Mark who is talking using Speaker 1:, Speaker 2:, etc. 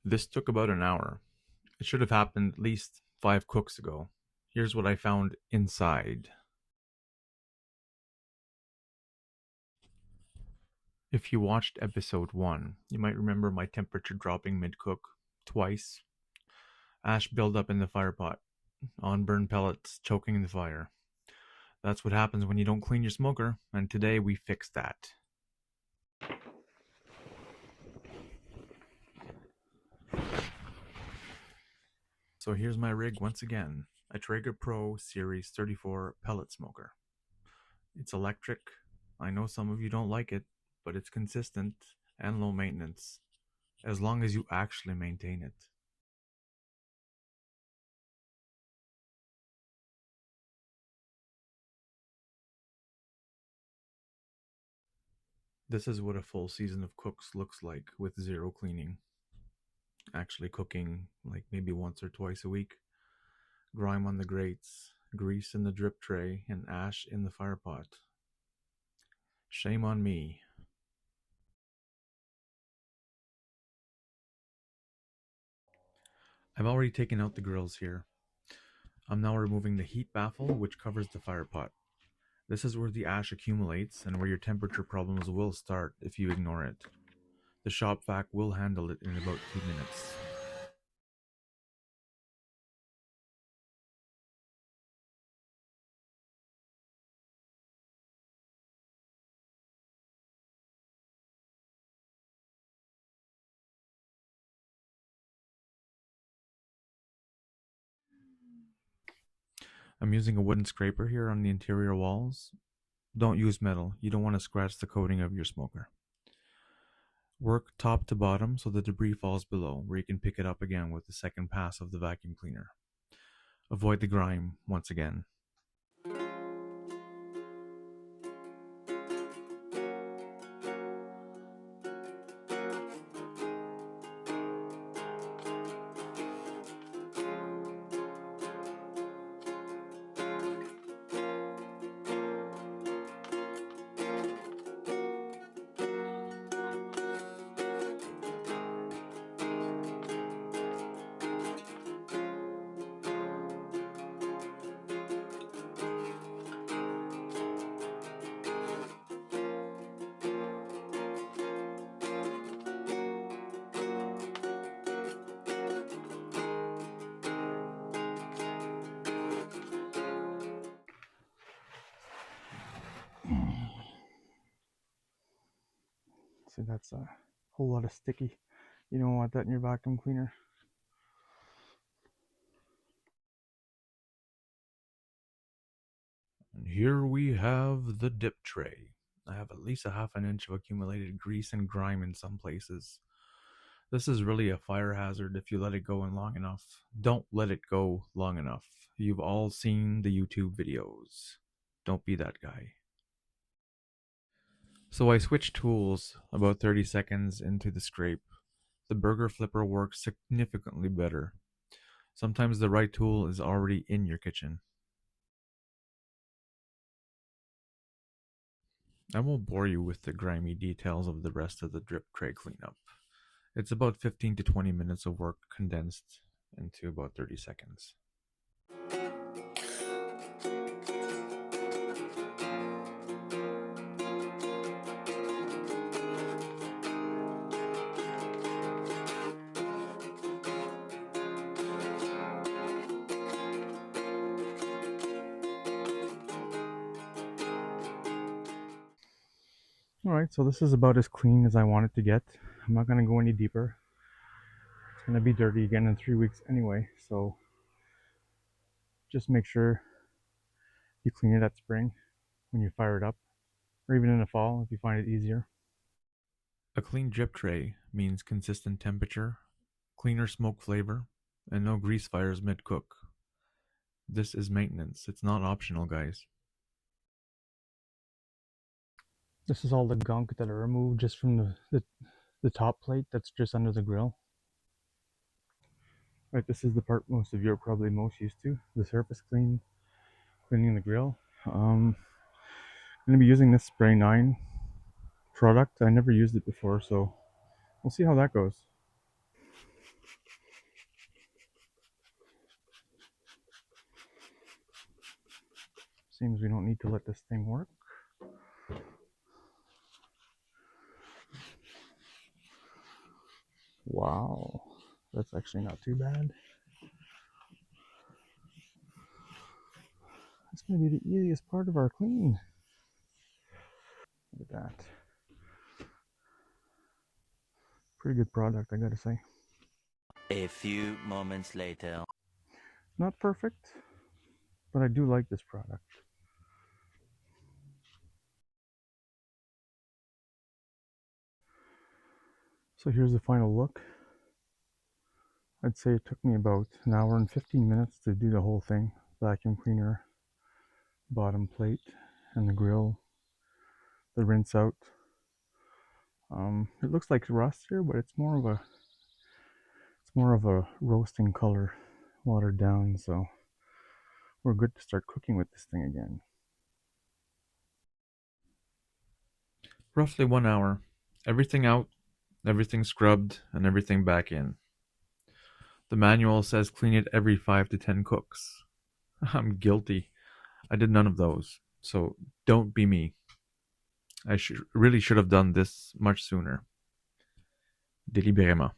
Speaker 1: This took about an hour. It should have happened at least 5 cooks ago. Here's what I found inside. If you watched episode 1, you might remember my temperature dropping mid-cook twice. Ash buildup in the firepot. Unburned pellets choking the fire. That's what happens when you don't clean your smoker, and today we fixed that. So here's my rig once again, a Traeger Pro Series 34 pellet smoker. It's electric. I know some of you don't like it, but it's consistent and low maintenance, as long as you actually maintain it. This is what a full season of cooks looks like with zero cleaning. Actually cooking like maybe once or twice a week. Grime on the grates, grease in the drip tray, and ash in the firepot. Shame on me. I've already taken out the grills here. I'm now removing the heat baffle which covers the firepot. This is where the ash accumulates and where your temperature problems will start if you ignore it. The shop vac will handle it in about 2 minutes. I'm using a wooden scraper here on the interior walls. Don't use metal, you don't want to scratch the coating of your smoker. Work top to bottom so the debris falls below, where you can pick it up again with the second pass of the vacuum cleaner. Avoid the grime once again. See, that's a whole lot of sticky. You don't want that in your vacuum cleaner. And here we have the dip tray. I have at least a half an inch of accumulated grease and grime in some places. This is really a fire hazard if you let it go in long enough. Don't let it go long enough. You've all seen the YouTube videos. Don't be that guy. So I switched tools about 30 seconds into the scrape. The burger flipper works significantly better. Sometimes the right tool is already in your kitchen. I won't bore you with the grimy details of the rest of the drip tray cleanup. It's about 15 to 20 minutes of work condensed into about 30 seconds. Alright, so this is about as clean as I want it to get. I'm not going to go any deeper. It's going to be dirty again in 3 weeks anyway, so just make sure you clean it at spring when you fire it up, or even in the fall if you find it easier. A clean drip tray means consistent temperature, cleaner smoke flavor, and no grease fires mid-cook. This is maintenance. It's not optional, guys. This is all the gunk that I removed just from the top plate that's just under the grill. Right, this is the part most of you are probably most used to, the surface cleaning the grill. I'm going to be using this Spray 9 product. I never used it before, so we'll see how that goes. seems we don't need to let this thing work. Wow, that's actually not too bad. That's going to be the easiest part of our clean. Look at that. Pretty good product, I gotta say.
Speaker 2: A few moments later.
Speaker 1: Not perfect, but I do like this product. So here's the final look. I'd say it took me about an hour and 15 minutes to do the whole thing. Vacuum cleaner, bottom plate, and the grill, the rinse out. It looks like rust here, but it's more of a roasting color, watered down, so we're good to start cooking with this thing again.
Speaker 3: Roughly 1 hour. Everything out, everything scrubbed, and everything back in. The manual says clean it every 5 to 10 cooks. I'm guilty. I did none of those, so don't be me. I really should have done this much sooner. Délibérément.